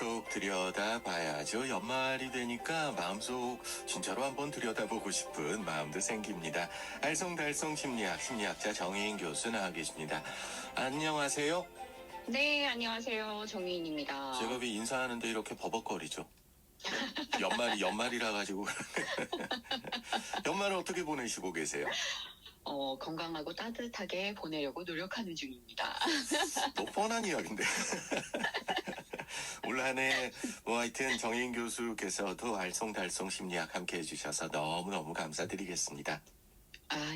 마음속 들여다봐야죠. 연말이 되니까 마음속 진짜로 한번 들여다보고 싶은 마음도 생깁니다. 알쏭달쏭 심리학자 정혜인 교수 나와 계십니다. 안녕하세요. 네, 안녕하세요. 정혜인입니다. 제가 왜 인사하는데 이렇게 버벅거리죠? 연말이라 가지고. 연말을 어떻게 보내시고 계세요? 건강하고 따뜻하게 보내려고 노력하는 중입니다. 너무 뻔한 이야기인데. 올 한 해 하여튼 정혜인 교수께서도 알쏭달쏭 심리학 함께 해주셔서 너무너무 감사드리겠습니다.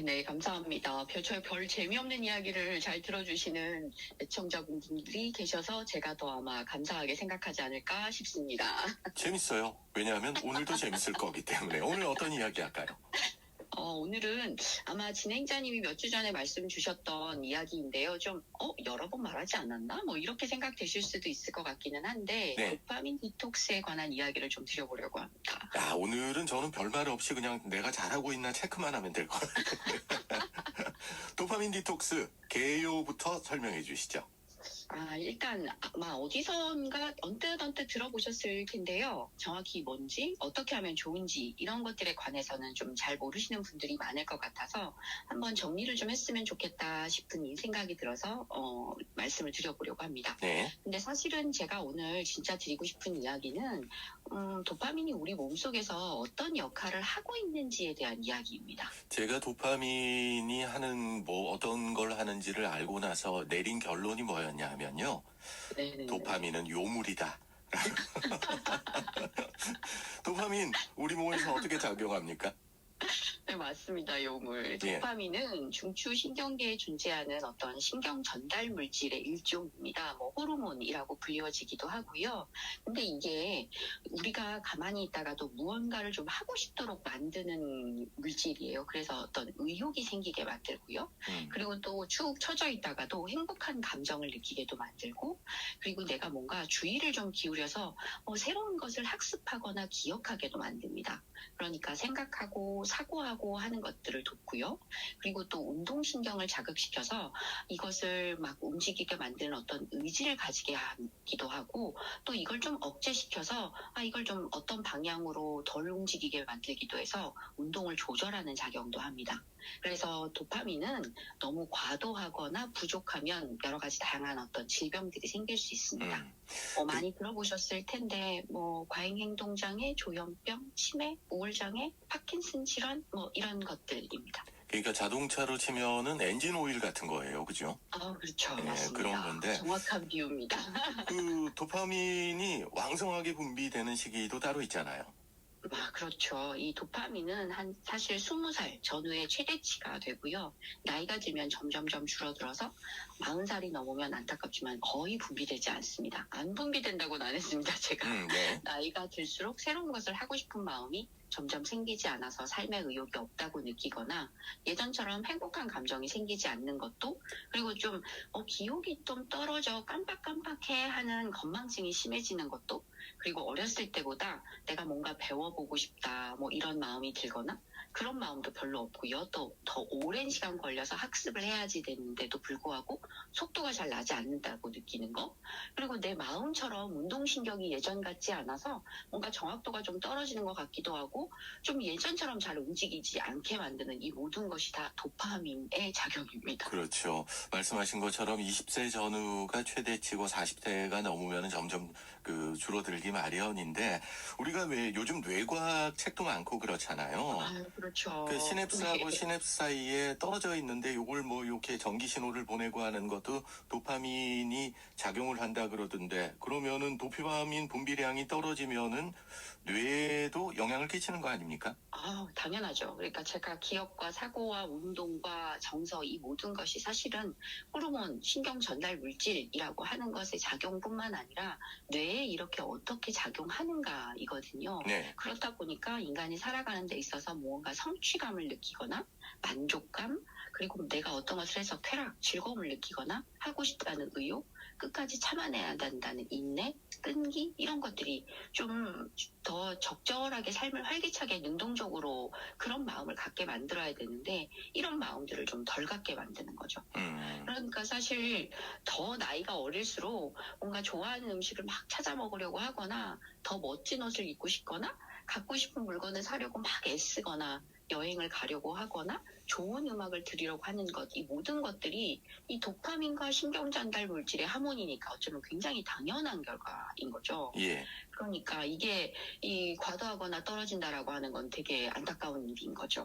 네, 감사합니다. 별 재미없는 이야기를 잘 들어주시는 애청자분들이 계셔서 제가 더 아마 감사하게 생각하지 않을까 싶습니다. 재밌어요. 왜냐하면 오늘도 재밌을 거기 때문에. 오늘 어떤 이야기 할까요? 오늘은 아마 진행자님이 몇 주 전에 말씀 주셨던 이야기인데요. 좀, 여러 번 말하지 않았나? 이렇게 생각되실 수도 있을 것 같기는 한데, 네. 도파민 디톡스에 관한 이야기를 좀 드려보려고 합니다. 오늘은 저는 별말 없이 그냥 내가 잘하고 있나 체크만 하면 될 것 같아요. 도파민 디톡스 개요부터 설명해 주시죠. 일단 아마 어디선가 언뜻 들어보셨을 텐데요. 정확히 뭔지, 어떻게 하면 좋은지 이런 것들에 관해서는 좀 잘 모르시는 분들이 많을 것 같아서 한번 정리를 좀 했으면 좋겠다 싶은 생각이 들어서 말씀을 드려보려고 합니다. 네. 근데 사실은 제가 오늘 진짜 드리고 싶은 이야기는 도파민이 우리 몸속에서 어떤 역할을 하고 있는지에 대한 이야기입니다. 제가 도파민이 하는 어떤 걸 하는지를 알고 나서 내린 결론이 뭐였냐 하면요. 네네. 도파민은 요물이다. 도파민 우리 몸에서 어떻게 작용합니까? 네, 맞습니다. 요물. 예. 도파민은 중추신경계에 존재하는 어떤 신경 전달 물질의 일종입니다. 호르몬이라고 불리워지기도 하고요. 근데 이게 우리가 가만히 있다가도 무언가를 좀 하고 싶도록 만드는 물질이에요. 그래서 어떤 의욕이 생기게 만들고요. 그리고 또 쭉 처져 있다가도 행복한 감정을 느끼게도 만들고, 그리고 내가 뭔가 주의를 좀 기울여서 새로운 것을 학습하거나 기억하게도 만듭니다. 그러니까 생각하고 사고하고 하는 것들을 돕고요. 그리고 또 운동신경을 자극시켜서 이것을 막 움직이게 만드는 어떤 의지를 가지게 하기도 하고, 또 이걸 좀 억제시켜서 이걸 좀 어떤 방향으로 덜 움직이게 만들기도 해서 운동을 조절하는 작용도 합니다. 그래서 도파민은 너무 과도하거나 부족하면 여러 가지 다양한 어떤 질병들이 생길 수 있습니다. 많이 들어보셨을 텐데 과잉행동장애, 조현병, 치매, 우울장애, 파킨슨 질환 이런 것들입니다. 그러니까 자동차로 치면은 엔진 오일 같은 거예요, 그죠? 그렇죠. 네, 맞습니다. 그런 건데. 정확한 비유입니다. 그 도파민이 왕성하게 분비되는 시기도 따로 있잖아요. 그렇죠. 이 도파민은 사실 20살 전후의 최대치가 되고요. 나이가 들면 점점점 줄어들어서 40살이 넘으면 안타깝지만 거의 분비되지 않습니다. 안 분비된다고는 안 했습니다, 제가. 네. 나이가 들수록 새로운 것을 하고 싶은 마음이 점점 생기지 않아서 삶의 의욕이 없다고 느끼거나 예전처럼 행복한 감정이 생기지 않는 것도, 그리고 좀 기억이 좀 떨어져 깜빡깜빡해 하는 건망증이 심해지는 것도, 그리고 어렸을 때보다 내가 뭔가 배워보고 싶다 이런 마음이 들거나 그런 마음도 별로 없고요. 또 더 오랜 시간 걸려서 학습을 해야지 되는데도 불구하고 속도가 잘 나지 않는다고 느끼는 거, 그리고 내 마음처럼 운동신경이 예전 같지 않아서 뭔가 정확도가 좀 떨어지는 것 같기도 하고 좀 예전처럼 잘 움직이지 않게 만드는 이 모든 것이 다 도파민의 작용입니다. 그렇죠. 말씀하신 것처럼 20세 전후가 최대치고 40대가 넘으면 점점 줄어들기 마련인데, 우리가 왜 요즘 뇌과학 책도 많고 그렇잖아요. 그렇죠. 그 시냅스하고 네. 시냅스 사이에 떨어져 있는데 요걸 이렇게 전기 신호를 보내고 하는 것도 도파민이 작용을 한다 그러던데, 그러면은 도파민 분비량이 떨어지면은 뇌에도 영향을 끼치는 거 아닙니까? 당연하죠. 그러니까 제가 기억과 사고와 운동과 정서 이 모든 것이 사실은 호르몬, 신경 전달 물질이라고 하는 것의 작용뿐만 아니라 뇌에 이렇게 어떻게 작용하는가이거든요. 네. 그렇다 보니까 인간이 살아가는 데 있어서 무언가 성취감을 느끼거나 만족감, 그리고 내가 어떤 것을 해서 쾌락, 즐거움을 느끼거나 하고 싶다는 의욕, 끝까지 참아내야 된다는 인내, 끈기 이런 것들이 좀 더 적절하게 삶을 활기차게 능동적으로 그런 마음을 갖게 만들어야 되는데 이런 마음들을 좀 덜 갖게 만드는 거죠. 그러니까 사실 더 나이가 어릴수록 뭔가 좋아하는 음식을 막 찾아 먹으려고 하거나 더 멋진 옷을 입고 싶거나 갖고 싶은 물건을 사려고 막 애쓰거나 여행을 가려고 하거나 좋은 음악을 들으려고 하는 것, 이 모든 것들이 이 도파민과 신경 전달 물질의 하모니니까 어쩌면 굉장히 당연한 결과인 거죠. 예. 그러니까 이게 이 과도하거나 떨어진다라고 하는 건 되게 안타까운 일인 거죠.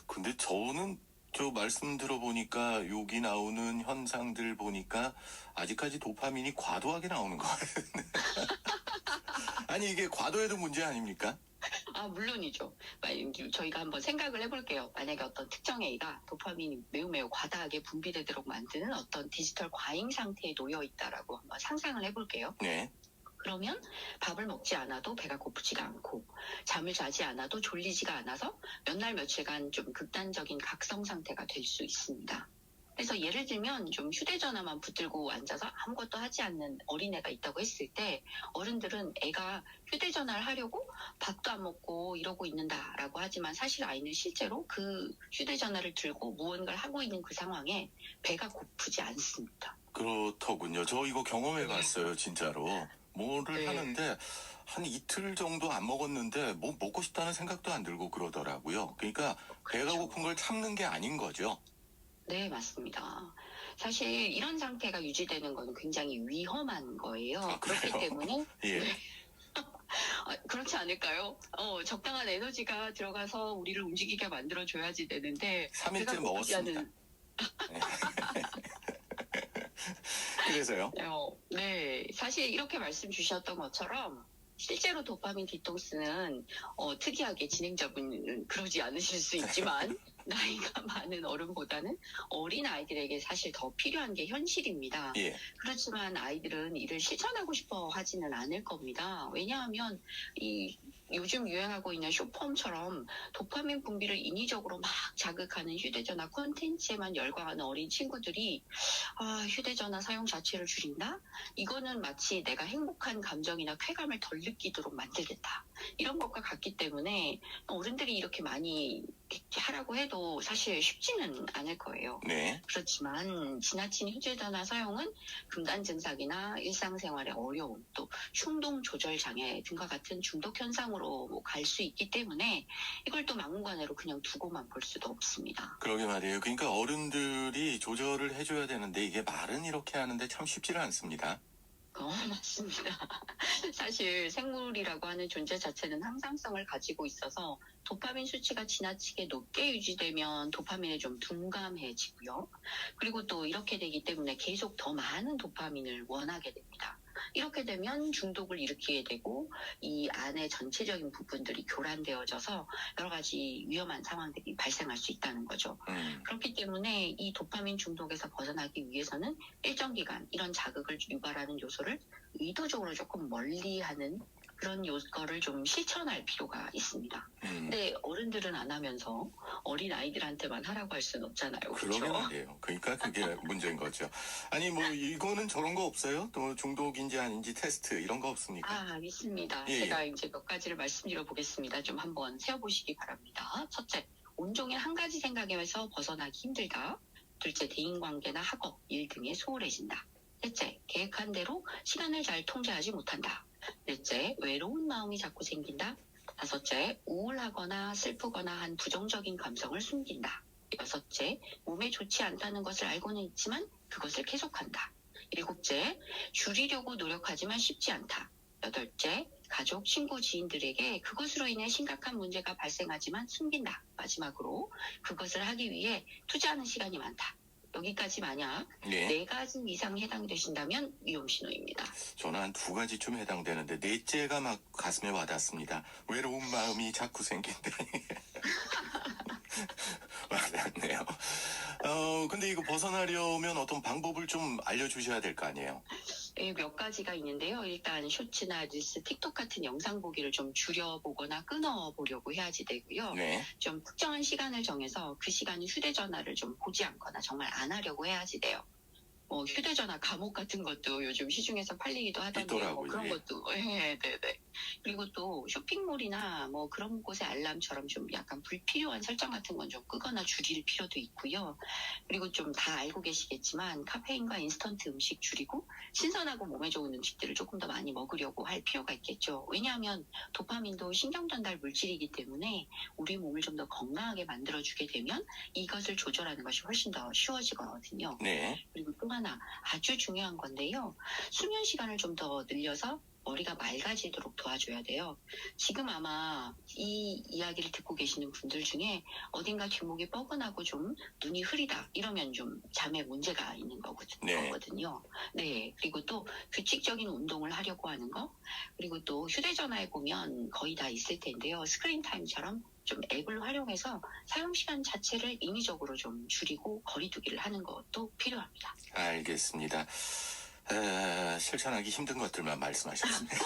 근데 저는 저 말씀 들어보니까 여기 나오는 현상들 보니까 아직까지 도파민이 과도하게 나오는 것 같은데. 아니 이게 과도해도 문제 아닙니까? 아, 물론이죠. 저희가 한번 생각을 해볼게요. 만약에 어떤 특정 A가 도파민이 매우 매우 과다하게 분비되도록 만드는 어떤 디지털 과잉 상태에 놓여 있다라고 한번 상상을 해볼게요. 네. 그러면 밥을 먹지 않아도 배가 고프지가 않고 잠을 자지 않아도 졸리지가 않아서 몇 날 며칠간 좀 극단적인 각성 상태가 될 수 있습니다. 그래서 예를 들면 좀 휴대전화만 붙들고 앉아서 아무것도 하지 않는 어린애가 있다고 했을 때 어른들은 애가 휴대전화를 하려고 밥도 안 먹고 이러고 있는다라고 하지만 사실 아이는 실제로 그 휴대전화를 들고 무언가를 하고 있는 그 상황에 배가 고프지 않습니다. 그렇더군요. 저 이거 경험해봤어요, 진짜로. 뭐를 네. 하는데 한 이틀 정도 안 먹었는데 뭐 먹고 싶다는 생각도 안 들고 그러더라고요. 그러니까 배가 그렇죠. 고픈 걸 참는 게 아닌 거죠. 네, 맞습니다. 사실 이런 상태가 유지되는 건 굉장히 위험한 거예요. 아, 그렇기 그래요? 때문에 예. 그렇지 않을까요? 적당한 에너지가 들어가서 우리를 움직이게 만들어줘야지 되는데 3일째 배가 고프지 먹었습니다. 않은- 네. 그래서요? 네, 사실 이렇게 말씀 주셨던 것처럼 실제로 도파민 디톡스는 특이하게 진행자분은 그러지 않으실 수 있지만 나이가 많은 어른보다는 어린 아이들에게 사실 더 필요한 게 현실입니다. 예. 그렇지만 아이들은 이를 실천하고 싶어 하지는 않을 겁니다. 왜냐하면 이 요즘 유행하고 있는 쇼폼처럼 도파민 분비를 인위적으로 막 자극하는 휴대전화 콘텐츠에만 열광하는 어린 친구들이 휴대전화 사용 자체를 줄인다? 이거는 마치 내가 행복한 감정이나 쾌감을 덜 느끼도록 만들겠다. 이런 것과 같기 때문에 어른들이 이렇게 많이 하라고 해도 사실 쉽지는 않을 거예요. 네. 그렇지만 지나친 휴대전화 사용은 금단 증상이나 일상생활의 어려움, 또 충동 조절 장애 등과 같은 중독 현상으로 갈 수 있기 때문에 이걸 또 막무가내로 그냥 두고만 볼 수도 없습니다. 그러게 말이에요. 그러니까 어른들이 조절을 해줘야 되는데 이게 말은 이렇게 하는데 참 쉽지가 않습니다. 맞습니다. 사실 생물이라고 하는 존재 자체는 항상성을 가지고 있어서 도파민 수치가 지나치게 높게 유지되면 도파민에 좀 둔감해지고요. 그리고 또 이렇게 되기 때문에 계속 더 많은 도파민을 원하게 됩니다. 이렇게 되면 중독을 일으키게 되고 이 안에 전체적인 부분들이 교란되어져서 여러 가지 위험한 상황들이 발생할 수 있다는 거죠. 그렇기 때문에 이 도파민 중독에서 벗어나기 위해서는 일정 기간 이런 자극을 유발하는 요소를 의도적으로 조금 멀리하는 그런 거를 좀 실천할 필요가 있습니다. 근데 어른들은 안 하면서 어린 아이들한테만 하라고 할 수는 없잖아요. 그러게 그렇죠? 말이에요. 그러니까 그게 문제인 거죠. 아니 뭐 이거는 저런 거 없어요? 또 중독인지 아닌지 테스트 이런 거 없습니까? 있습니다. 예, 제가 이제 몇 가지를 말씀드려 보겠습니다. 좀 한번 세어보시기 바랍니다. 첫째, 온종일 한 가지 생각에서 벗어나기 힘들다. 둘째, 대인관계나 학업, 일 등에 소홀해진다. 셋째, 계획한 대로 시간을 잘 통제하지 못한다. 넷째, 외로운 마음이 자꾸 생긴다. 다섯째, 우울하거나 슬프거나 한 부정적인 감성을 숨긴다. 여섯째, 몸에 좋지 않다는 것을 알고는 있지만 그것을 계속한다. 일곱째, 줄이려고 노력하지만 쉽지 않다. 여덟째, 가족, 친구, 지인들에게 그것으로 인해 심각한 문제가 발생하지만 숨긴다. 마지막으로, 그것을 하기 위해 투자하는 시간이 많다. 여기까지 만약 네. 4가지 이상 해당되신다면 위험 신호입니다. 저는 한 2가지쯤 해당되는데 넷째가 막 가슴에 와닿습니다. 외로운 마음이 자꾸 생긴다니. 와닿네요. 근데 이거 벗어나려면 어떤 방법을 좀 알려주셔야 될 거 아니에요? 몇 가지가 있는데요. 일단 쇼츠나 릴스, 틱톡 같은 영상 보기를 좀 줄여보거나 끊어보려고 해야지 되고요. 네. 좀 특정한 시간을 정해서 그 시간에 휴대전화를 좀 보지 않거나 정말 안 하려고 해야지 돼요. 뭐 휴대전화 감옥 같은 것도 요즘 시중에서 팔리기도 하던데 뭐 있더라고요. 그런 예. 것도 네. 그리고 또 쇼핑몰이나 뭐 그런 곳의 알람처럼 좀 약간 불필요한 설정 같은 건 좀 끄거나 줄일 필요도 있고요. 그리고 좀 다 알고 계시겠지만 카페인과 인스턴트 음식 줄이고 신선하고 몸에 좋은 음식들을 조금 더 많이 먹으려고 할 필요가 있겠죠. 왜냐하면 도파민도 신경 전달 물질이기 때문에 우리 몸을 좀 더 건강하게 만들어주게 되면 이것을 조절하는 것이 훨씬 더 쉬워지거든요. 네. 그리고 또 하나 아주 중요한 건데요. 수면 시간을 좀 더 늘려서 머리가 맑아지도록 도와줘야 돼요. 지금 아마 이 이야기를 듣고 계시는 분들 중에 어딘가 뒷목이 뻐근하고 좀 눈이 흐리다 이러면 좀 잠에 문제가 있는 네. 거거든요. 네. 그리고 또 규칙적인 운동을 하려고 하는 거 그리고 또 휴대전화에 보면 거의 다 있을 텐데요. 스크린 타임처럼 좀 앱을 활용해서 사용 시간 자체를 인위적으로 좀 줄이고 거리두기를 하는 것도 필요합니다. 알겠습니다. 실천하기 힘든 것들만 말씀하셨습니다.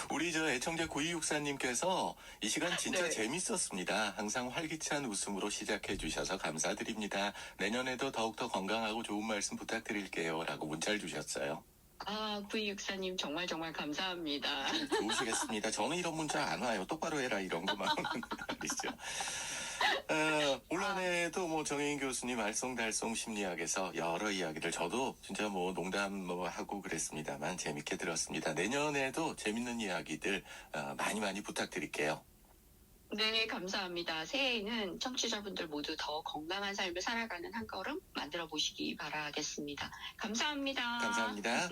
우리 저 애청자 9264님께서 이 시간 진짜 네. 재밌었습니다. 항상 활기찬 웃음으로 시작해 주셔서 감사드립니다. 내년에도 더욱더 건강하고 좋은 말씀 부탁드릴게요. 라고 문자를 주셨어요. 9264님 정말 감사합니다. 좋으시겠습니다. 저는 이런 문자 안 와요. 똑바로 해라 이런 거만 오는 말이죠. 올 한해에도 뭐 정혜인 교수님 알쏭달쏭 심리학에서 여러 이야기들 저도 진짜 뭐 농담 뭐 하고 그랬습니다만 재밌게 들었습니다. 내년에도 재밌는 이야기들 많이 부탁드릴게요. 네, 감사합니다. 새해에는 청취자분들 모두 더 건강한 삶을 살아가는 한 걸음 만들어 보시기 바라겠습니다. 감사합니다. 감사합니다.